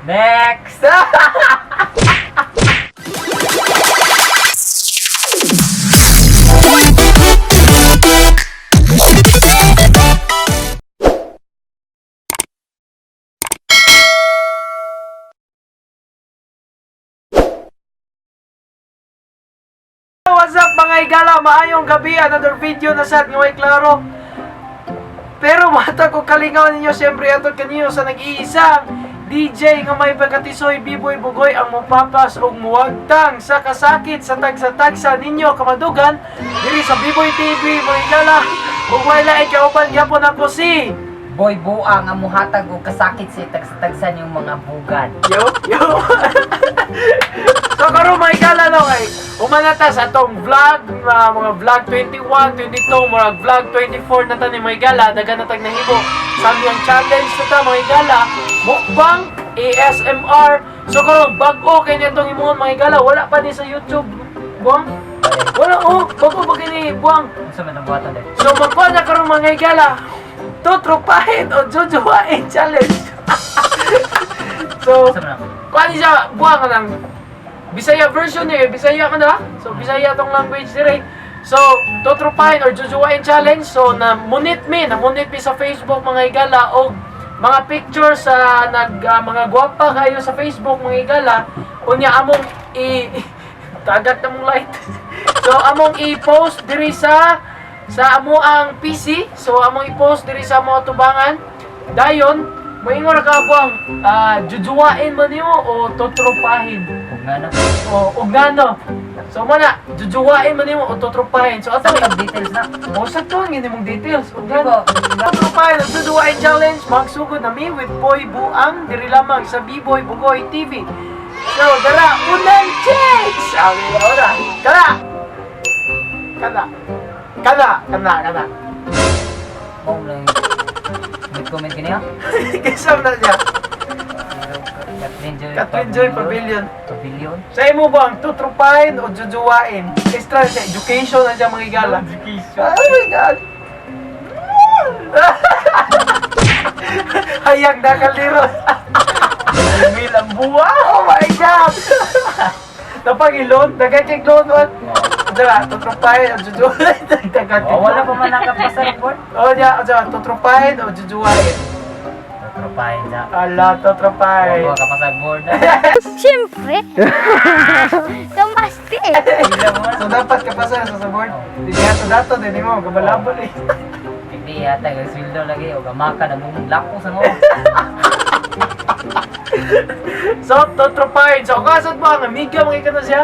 Next! What's up mga igala? Maayong gabi, another video na sad nga way klaro. Pero mata ko kalingaw ninyo siyempre atod kanino sa nag-iisang DJ nga may pagkatisoy Biboy Bugoy ang mupapas og muwagtang sa kasakit sa tagsa-tagsa ninyo kamadugan diri sa Biboy TV mga igala. Ug wala ikauban gyapon ako si Boy Buang ang muhatag og kasakit sa tagsa-tagsa yung mga bugad. Yo. So karon mga igala no kay umanata sa atong vlog, mga vlog 21, 22, mga vlog 24 na ta ni mga igala, dagan na tag nahimo. Sabi ang challenge na ta mga igala, mukbang ASMR. So karon bag-o kay nitong imong mga igala, wala pa ni sa YouTube. Buang? Wala bago ba kini buang? Unsa man ang buhatan dai? So magkuha na karon mga igala, tutropahin o jujuwain challenge. So, Unsa man? kuha ni siya, buha ka ng Bisaya version eh, Bisaya ka na? So, Bisaya tong language dire. So, tutropahin or jujuwain challenge. So, namunit mi sa Facebook mga igala o mga pictures sa mga gwapa kayo sa Facebook mga igala. Unya among tagat na mong light. So, among i-post diri sa amo ang PC. So, among i-post diri sa mga tubangan. Dayon, moingon ra ka buang, jujuwain man nimo o tutropahin. Ug ngano? O gano. So mana, jujuwain man nimo o tutropahin. So ato Asa ang details na? mo sa to ang imong details. O Diba? gano. Tutropahin o jujuwain challenge magsugod na mi with Boy Buang diri lamang sa Biboy Bugoy TV. So dara unang chicks. Sabi ora. Kana. Oh, lang. Comment kini ha? Kisam na siya. Catherine Joy Pavilion. Pavilion. Sa imo bang tutropahin o jujuwain? Extra siya, education na siya mga igala. Education. Oh my God! Hayag na kaliro. Milang buwa. Oh my God! Napag-ilon, nagkakik loan what? Dala, tutropahin o jujuwain. Oh, wala pa man nakapasa report. Oh, diya, tutropahin o jujuwain? Tropahin sa. Ala, tutropahin. Wala ka pa sa board. Siyempre. Kamasti eh. So dapat kapasa sa board. Hindi dato din mo, gabalabol eh. Hindi yata yung sweldo lagi o gamaka na mong lako sa mo. So, tutropahin. So, kasad ba ang amiga mga na siya?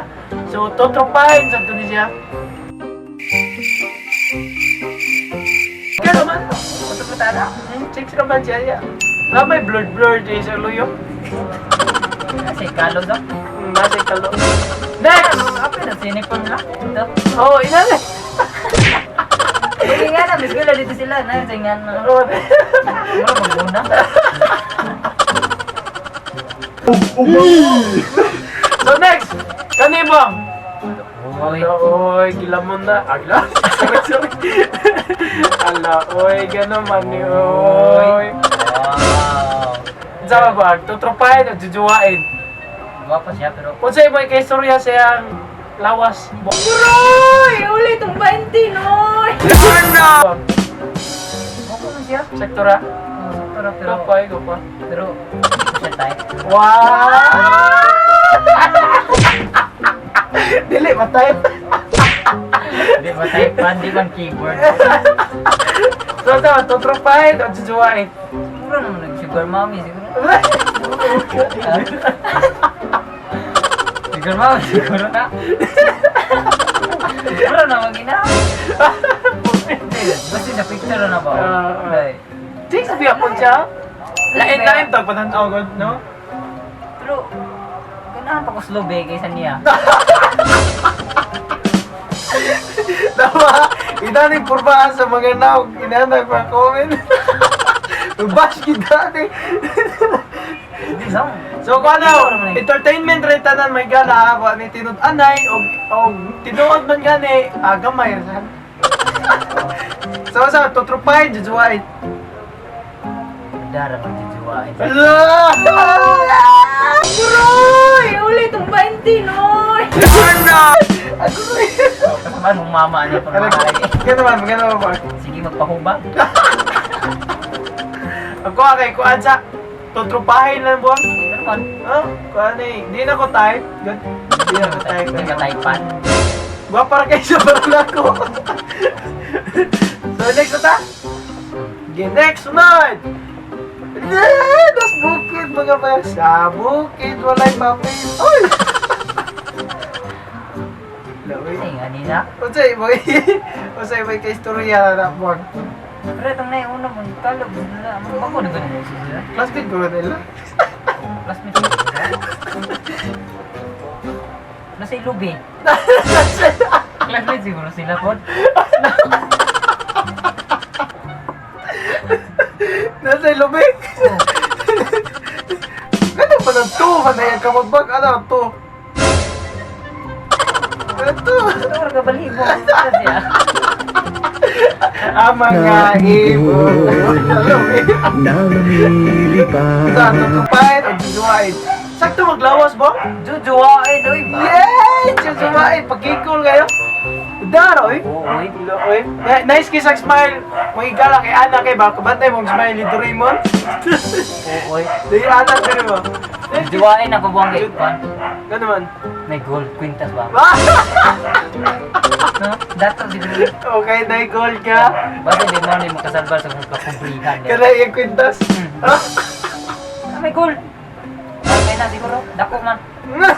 So, tutropahin sa ito siya. Kaya naman, Puto-putada. chicks naman siya. Na may blurred eh sa luyo. Kasi kalog daw. Nasa kalo. Next! Apa na sinipon na? Ito. Oh, inali. Hindi nga na, bis ko dito sila. Nasingan na. Oh, Wala maguna. so, next! Kanibang! Uy. Ala, oy, gilamon na. Agla. Sorry. Ala, oy, gano'n man ni oy. Wow. Sama ba? Tutropahin o jujuwain? Guwapa siya pero Kung sa'yo mo ikistorya siyang lawas. Uy, uli itong 20, noy. Ano? okay man siya. Sektora? Pero Go pa. pero hindi siya type. Wow! Dili, matay. Hindi ba type man, di man keyboard. So, tutropahin o jujuwain? Siguro naman nag-sugar mommy siguro. Siguro mommy, siguro na. Siguro na mag-ina. Basta sa picture na ba? Dahil. Chicks, biyapon siya. Lain-lain tag pananaw god, no? Pero, ganahan pa ko slow begay sa niya. Tama, inaning purbahan sa mga naog, inanag pa comment. Bash kita ni. Hindi sa So kung ano, entertainment rin tanan may gala, wa ni tinud anay o tinuod man gani, gamay ra. So tutrupay jujuway. Dara mag-jijuwain. Allah! Ay, mong mama niya pa lagi. Gano'n ba? Sige, magpahuba. Ako kay kuan sa tutrupahin lang buwang. Naman. Oh, kuan eh. Di na ko type. Good. Di na ko type. Hindi ka taypan. Ba para kayo sa barang ako. So next na ta. Okay, next sunod. Das bukid mga pa. Sa bukid walay papel. Oy. Laway. Ay, nga nila. Unsay mo? Unsay mo kay istorya na buwang. Pero itong naiuna mo, kalog nila. Ako na ganun mo sila. Classmate ko nila. Classmate ko sila. Nasa ilubi. Classmate siguro sila po. Nasa ilubi. Ganun pa ng to. Manayag ka magbag. Ano to? Ano to? Ano ka balibo? Ano siya? Ang mga ibon. Alam eh. Saan tutupain o jujuwain? Sakto maglawas ba? Jujuwain, oy ba? Yay! Jujuwain. Pagkikol kayo. Daro eh. Oo, oy. Oy. Nice kiss ang smile. Magigala kay Ana kay ba? Kabantay mong smile ni Doraemon. Oo, oy. Di Ana pero mo. Jujuwain ako buwang kay Kwan. Ano man? May gold quintas ba? Ah! No? Dato siguro. Okay, na-goal ka. Bago di mo ni makasalbar sa kung kakumplihan. Kana yung kwintas. Ah, may gold. Okay na siguro. Dako man. No?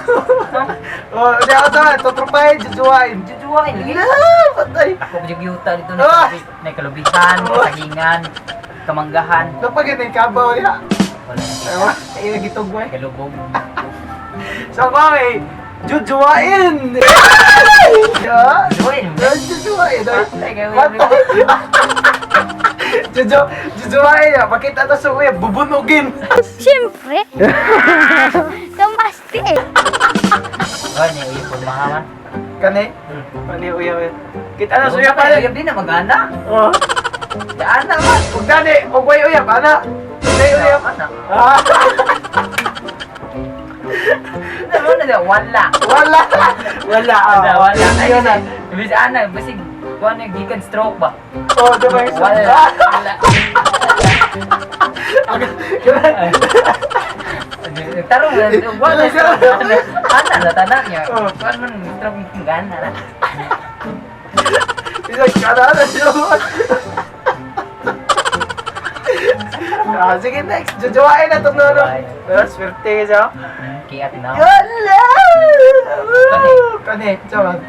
Oh, di ako sa tutrupahin, jujuwain. Jujuwain lagi. Patay. Ako jugyuta dito na may kalubihan, kasagingan, kamanggahan. Napag yun yung kabaw ya. Wala na siya. Ewa, ayun ang gitog mo eh. Kalubog. So, okay. Jujuwain! Yeah. Jujuwain. Jujuwain. Ay, kayo. Jujuwain ya. Pakita na sa uya, bubunugin. Siyempre. Kamasti eh. Oh, ni uyo po mahaman. Kani? Kani uya uya. Kita na sa uya pa. Uyab din na mag-ana. Oh. Ana man. Huwag dani. Huwag may uya. Ana. Huwag may uya. Ana. Ah. Ano na daw? Wala. Wala. Wala. Wala. Ay, Yun na. Ibig ana, basig kuan yung gikan stroke ba? Oh, diba yung Wala. Wala. Tarong wala stroke. Ana na tanan niya. Oh. Kuan man stroke yung gana na. Pinagkadaan siya. Sige, next. Jujuwain na itong nono. Swerte ka siya. Kiat na. Yala! Kani, saman.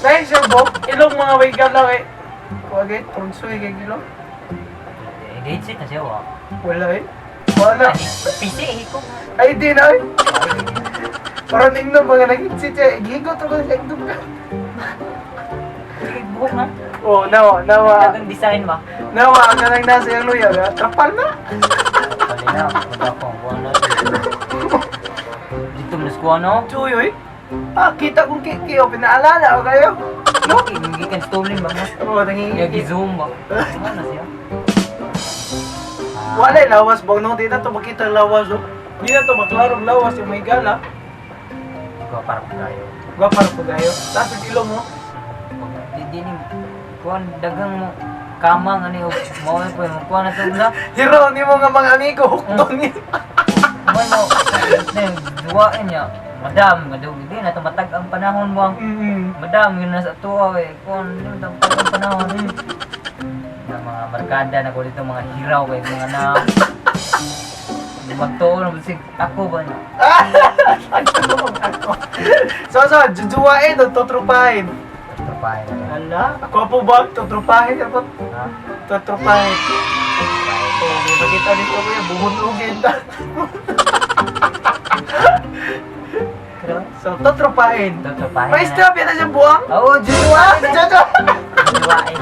Next, yung bok. Ilong mga waigan lang eh. Huwag eh, tunsoy kay ilong. Date set na siya wa. Wala eh. Wala. PC hiko. Ay, di na eh. Parang tingnan mga nag-itsit siya. Gigot ako sa ekdom ka. Buhok na. Oh, nawa. Dagang design ba? Nawa, ang nang nasa yung luya. Trapal na. Pali na. Magkakong buwan na. Dito mo na skuha no? Chuyoy. Ah, kita kong kikiyo. Pinaalala ko kayo. No? Hindi kan stolen ba mo? Oo, nangingi. Gi-zoom ba? Ano na siya? Wala yung lawas ba? No, di na ito makita yung lawas. Oh. Di na ito maklarong lawas yung may gala. Gwa para po tayo. Gwa para po kayo. Tapos yung ilong mo. Di ni kuan dagang mo kamang ani og mao po mo kuan na to na. Hero, ni mo nga mga amigo. Hukton ni. Mo mo duwain niya. Madam, madug di na to matag ang panahon mo. Madam yun na sa tuwa eh. Kuan di na matag ang panahon. Na mga barkada na ko dito mga hiraw eh mga na magtuon na bisig ako ba niya? So, jujuwain o tutrupahin? Tutupahin na. Ala, ako po ba? Tutrupahin ako. Ha? Tutrupahin. Oh, may makita dito ko yan. Buhunugin. Pero So, tutrupahin. tutupahin May strap yan na siyang buwang? Oo, jujuwain na. Jojo! Jujuwain.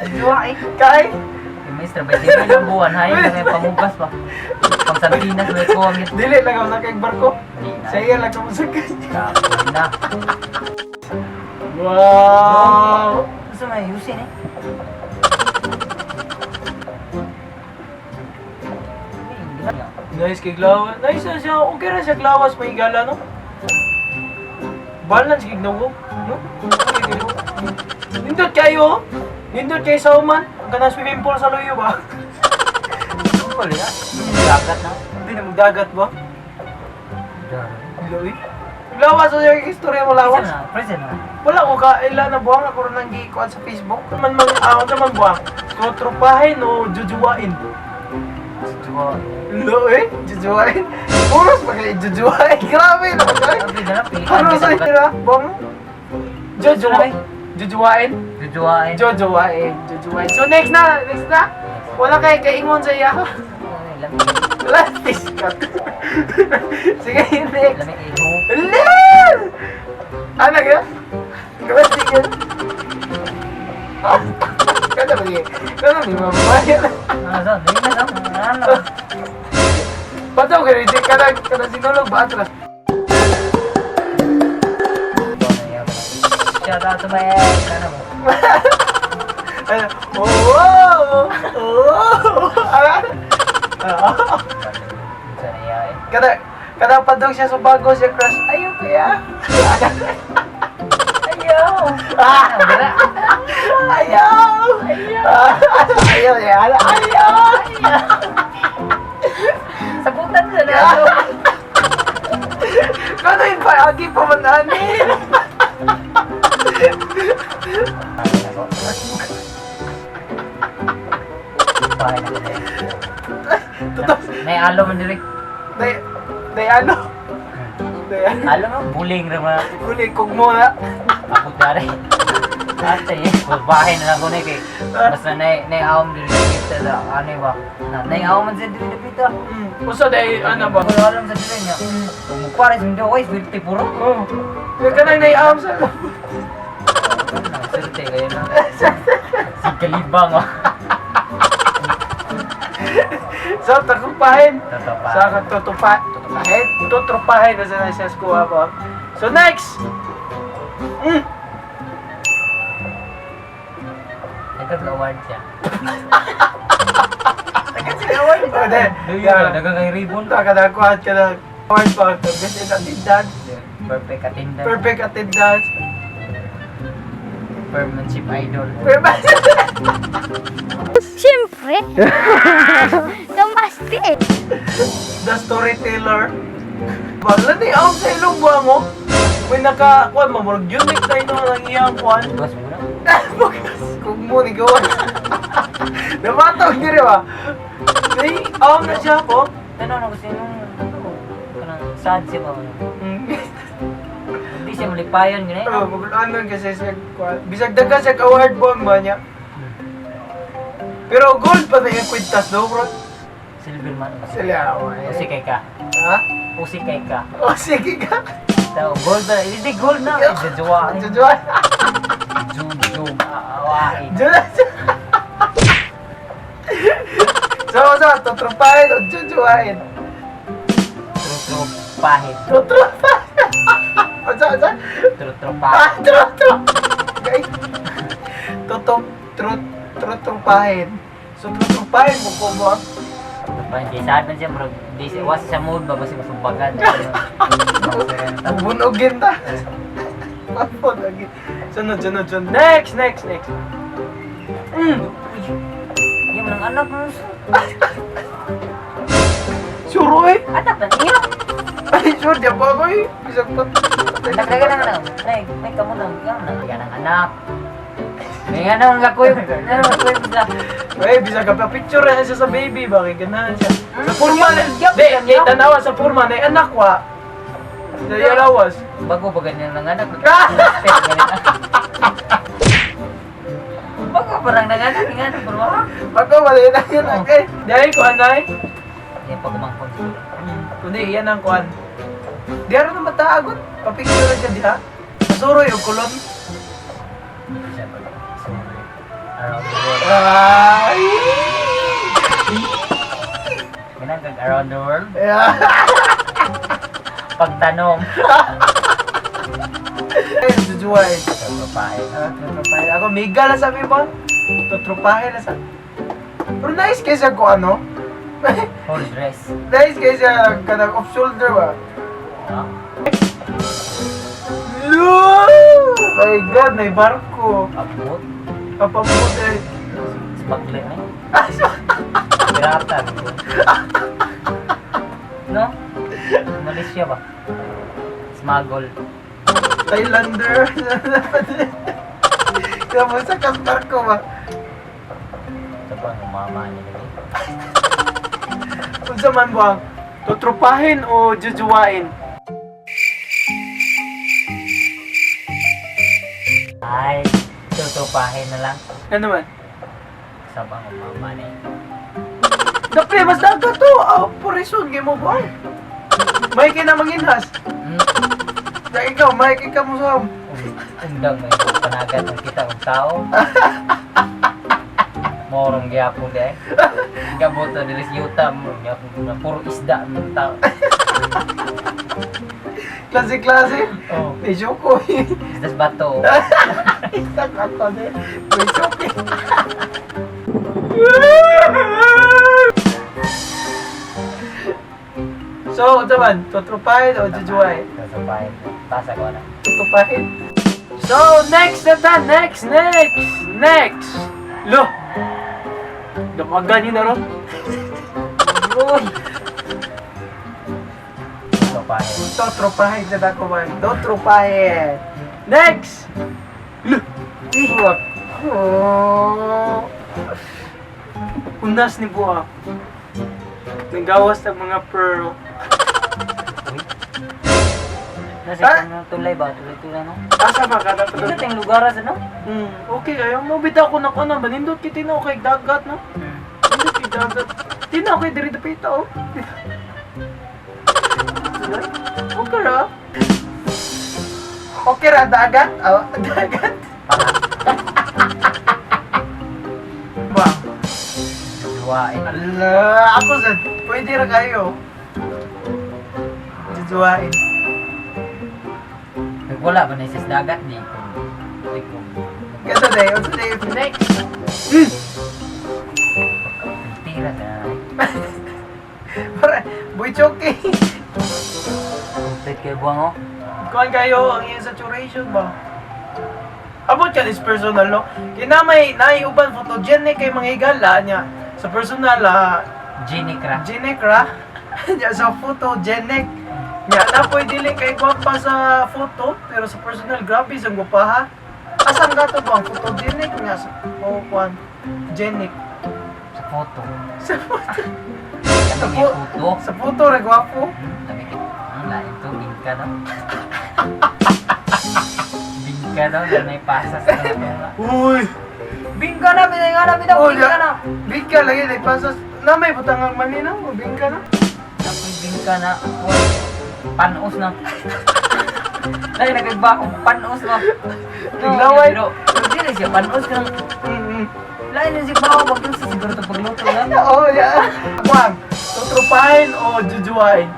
Jujuwain. Kay? Yung maestra, ba hindi lang buwan, hayo na may pamugas pa. Pang sardinas, may kuwangit. Dili lang ako sa kayong barko. Saya lang ako sa kay. Tapos na. Wow! Gusto mo ayusin eh. Nice kay Glawas. Nice na siya. Okay na siya Glawas. May gala, no? Balance gig no. No? Nindot kayo. Nindot kayo sa uman. Kana swimming pool sa loyo ba? Simple ya. Dagat na. Hindi na magdagat ba? Loy. Lawas sa yung istorya mo lawas. Present na. Wala ko ka ila na buwang ako rin nang giikuan sa Facebook. Man naman buwang. So tropahin o jujuwain. Loy, jujuwain. Puros pa kayo jujuwain. Grabe naman tayo. Sabi na lang, pilihan Ano sa inyo buwang? Jujuwain. Jujuwain. Jujuwain. Jujuwain. So next na. Wala kayo kaingon sa iya. Last discount. Sige, next. Lamig iho. Lel! Ano ka? Kapag sige. Kada ba niya? Kada ba niya mababayan? Ano? Dili na sa ano? Pataw ka rin. Kada sinulog ba atras? Shout out to my ex. Ano mo? Sana iyain. Kada padong siya sa bago siya crush. Ayaw kaya. Ayaw! Dira. Ayaw. Ayaw yan. Ayaw. Sagutan sa na ano. Kano yung paagi pa man anin? Bahay na kasi. May alo man direk. Day ano? Alo mo, buling rin mga Uli, kog mo na. ako dari. Ate eh, bahay na lang ko na kay. Basta nai-awam direk sa ano ba? Nai-awam man sa direk dito. Usa day ano ba? Wala alam sa direk niya. Kung mukha rin hindi okay, swerte puro. Oh. Kaya ka nang naiaham sa Swerte kayo na. Si Kalibang oh. So, tagumpahin. Totoo Sa tutupahin na sa siya skuha po. So, next! Nagkag-award siya. Nagkag-award Oh, na. Nagkag-ribbon. Punta ka na, kuhat ka na. Award pa. Best in attendance. Perfect attendance. Perfect attendance. Permanship idol. Siyempre. Namasti eh. The storyteller. Wala na yung sa ilong buha mo. May naka-kuhan mo. Murag unique tayo naman ang iyang kuhan. Bas mo na. Kung mo ni gawan. Namatawag din rin ba? May awam na siya po. Tanong na kasi nung kanang sad siya ba? Hindi siya malipayon ganyan. Oo, magulaan kasi siya kuhan. Bisag daga siya ka-award po ang ba niya. Pero gold pa na yung kwintas do, bro. Silver man. Sila, Usi kay ka. Ha? Usi kay ka. O, sige ka. So, gold ba? Hindi gold na. Jajuwain. Jujuan. Jujub. Aawain. Jujuan. So, tutrupahin o jujuain? Trutrup pahit. Tutrupahin. Sa? Trutrup pahit. Trutrup. Okay. Tutrupahin. So, tutrupahin mo po mo. Trutrupahin. Kaya saan man siya, bro. Di siya, was sa mood ba? Basta masumbagan. Bubunogin ta. Bubunogin. Sunod. Next. Yung mga anak mo. Sure eh. Anak na niya. Ay, sure, di ba ako eh. Bisag pa. Anak na ganang anak. May kamo lang. Ganang anak. May ganang gakoy. Ano gakoy bigla. Ay, bisag ka pa picture na siya sa baby. Bakit ganahan siya? Sa purma na. Yup, Di, yup. kaya tanawa sa purma na anak wa. Sa yalawas. Bago ba ganyan ng anak? Ah! Bago parang nanganak. Yung anak. Pero Bago, mali na yun. Okay. Dahil ko, anay. Yan pagkumangkon. Kundi, yan ang kuhan. Di aro na mataagot. Papicture na siya diha. Masuroy o kulon. Around the world. Ay! Ginagag around the world. Yeah. Pagtanong. Ay, jujuwain. Pagpapahin. Tutrupahin. Ako, miga na sabi mo. Tutrupahin na sa... Pero nice kaysa ko ano. Whole dress. Nice kaysa kanang off shoulder ba. No? Lu! My God, may barko. Abot. Kapamot eh. Smuggle eh. Pirata. No? Malaysia ba? Smuggle. Thailander. Kaya mo sa barko ba? Ito ba ang mama niya lagi? Kung sa man buwang, tutrupahin o jujuwain? Ay, tutupahin na lang. Ano man? Sabang ang mama niya. Dapre, mas dagat to. Operation, game mo buwang. May kinamanginhas. Na ikaw, may ka mo sa Undang may panagat ng kita ng tao. Morong gyapon eh. Gabot na dilis yuta mo niya na puro isda ng tao. klase-klase. Oh, May Joko. isdas bato. Isang ako din. May Joko. So, naman, tutrupahin o jujuwain? Sasabahin. Tasa ko na. Tutupahin. So, next na ta. Next. Lo! Damagan yun na ron. Uy! Tutupahin. Tutrupahin na ako man. Tutrupahin. Next! Lo! Iwak. Oh. Unas ni Buha. Nagawas ng mga pearl. Nasa itong tulay ba? Tulay-tulay no? Asa ba ka dapat? Ito tayong lugar sa no? Okay, ayaw mo bitaw ko na ko na. Manindot kita na kay dagat, no? Manindot kay dagat. Tinaw kay diri dapita, oh. Okay ra. Okay ra, dagat? Oh, dagat. Ba? Jujuwain. Ala, ako sa pwede ra kayo. Jujuwain. Wala ba na isas dagat di ko. Ganda day, also day. Next. Tira na. Para, boy choke. Complete kayo buwang oh. Kuhan kayo ang iyong saturation ba? About yan is personal, no? Kinamay, naiuban photogenic kay mga higala niya. Sa personal, Ginicra. Ginecra. Sa photogenic. Nya na pwede lang kay gwapa sa photo, pero sa personal, grabe sa gupaha. Asan ka to ba? Photogenic nga sa kuhan. Genic. Sa photo. Sa photo. Kami yung photo. Sa photo, ra gwapo. Kami ang lain to. Bingka no? Bingka no? Na may pasas na ito. Uy! Bingka na! Binay na! Bitaw! Oh, Bingka na! Bingka lagi, nagpasas. Na may butangang manina mo, bingka na. Ako'y bingka na. Uy! Panos na. Lagi nagagbaong panos na. Tiglaway. Pero hindi na siya panos ka. Lain na siya bawa. Wag yung siguro ito pagluto lang. Oo, yeah. Juan, tutrupahin o jujuwain?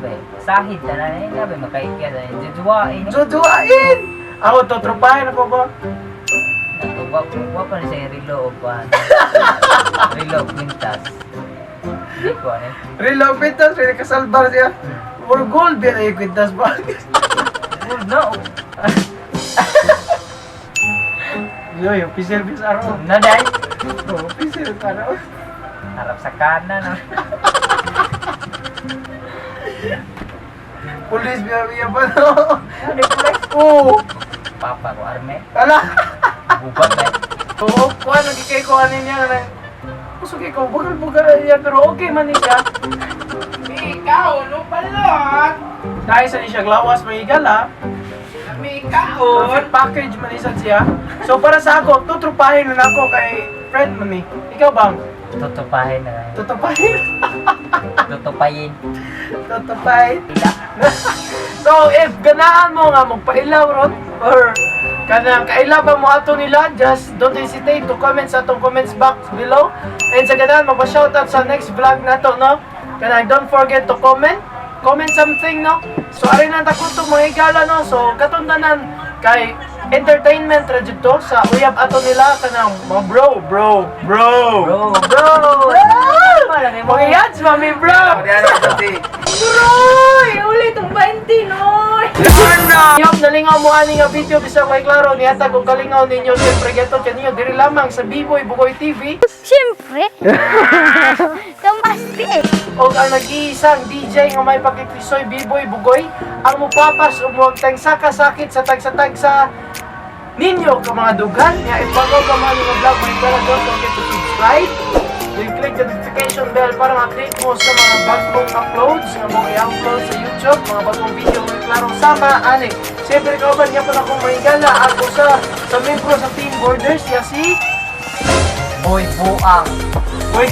Okay. Sahid na na yun. Labi makaikya na yun. Jujuwain. Jujuwain! Ako, tutrupahin ako ba? Wag pa na siya yung relo o pa. Relo quintas. Hindi ko ano. Relo Quintas, really kasalbar siya. Or gold, yan ay Quintas ba? Good no. Yo, yung pisil-pisil araw. Naday. Oo, pisil araw. Harap sa kanan. Police, biya ba no? Ano yung Oo. Papa ko arme. Ala! Gubat eh. Oo, kuha, nagkikay ko ano niya na. Kusugay ko, bugal-bugal niya, pero okay man niya. Ikaw, ano palot? Dahil sa niya glawas, may igala. Ikaw. Perfect package man isa siya. So para sa ako, tutrupahin na ako kay friend mo ni. Ikaw bang? Tutupahin na. Tutupahin? Tutupayin. Tutupahin? Ila. So if ganahan mo nga magpailaw ron, or kanang kailaban mo ato nila, just don't hesitate to comment sa atong comments box below. And sa ganahan, magpa-shoutout sa next vlog na to, no? Kanang don't forget to comment something, no? So arin ang takutong mga higala, no? So katundanan kay entertainment ra jud to sa uyab ato nila kanang mga bro. Bro. Malaki mo. Mga yads, mami bro. Uy, ulit ang 20, Noy! Yup, nalingaw mo ani nga video bisag may klaro nihatag og kalingaw ninyo siyempre gato ninyo diri lamang sa Biboy Bugoy TV. Siyempre. Kamasti. O ang nag-iisang DJ nga may pagkikisoy Biboy Bugoy ang mupapas ug muagtang sakasakit sa tagsa-tagsa ninyo ka mga dugan nga ibago ka mga mga vlog may kala don't forget to subscribe then click the notification bell para ma-update mo sa mga bagong uploads nga mga i-upload sa YouTube mga bagong video may klarong sama ani siyempre kauban niya pa na kung may gala ako sa membro sa Team Borders siya si Boy buang. Boy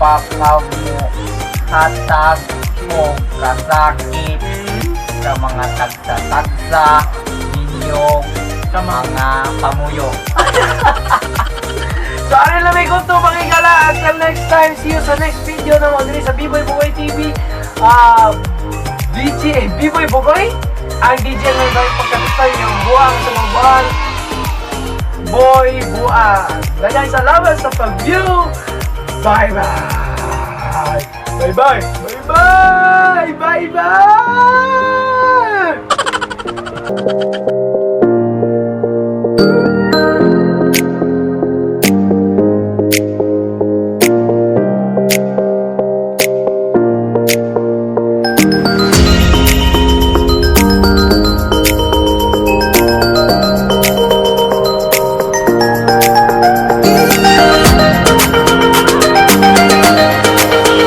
Papaw mo. Hatag mo kasakit sa mga tagsa-tagsa ninyo sa mga pamuyo. So, arin lang may gusto, makikala. Until next time, see you sa next video ng Andri sa Biboy Bugoy TV. DJ, Biboy Bugoy? Ang DJ na yung pagkatistay yung buwang sa mga buwan. Boy Buang. Dagang salamat sa pag-view. Bye-bye. Bye-bye. Bye-bye. Bye-bye.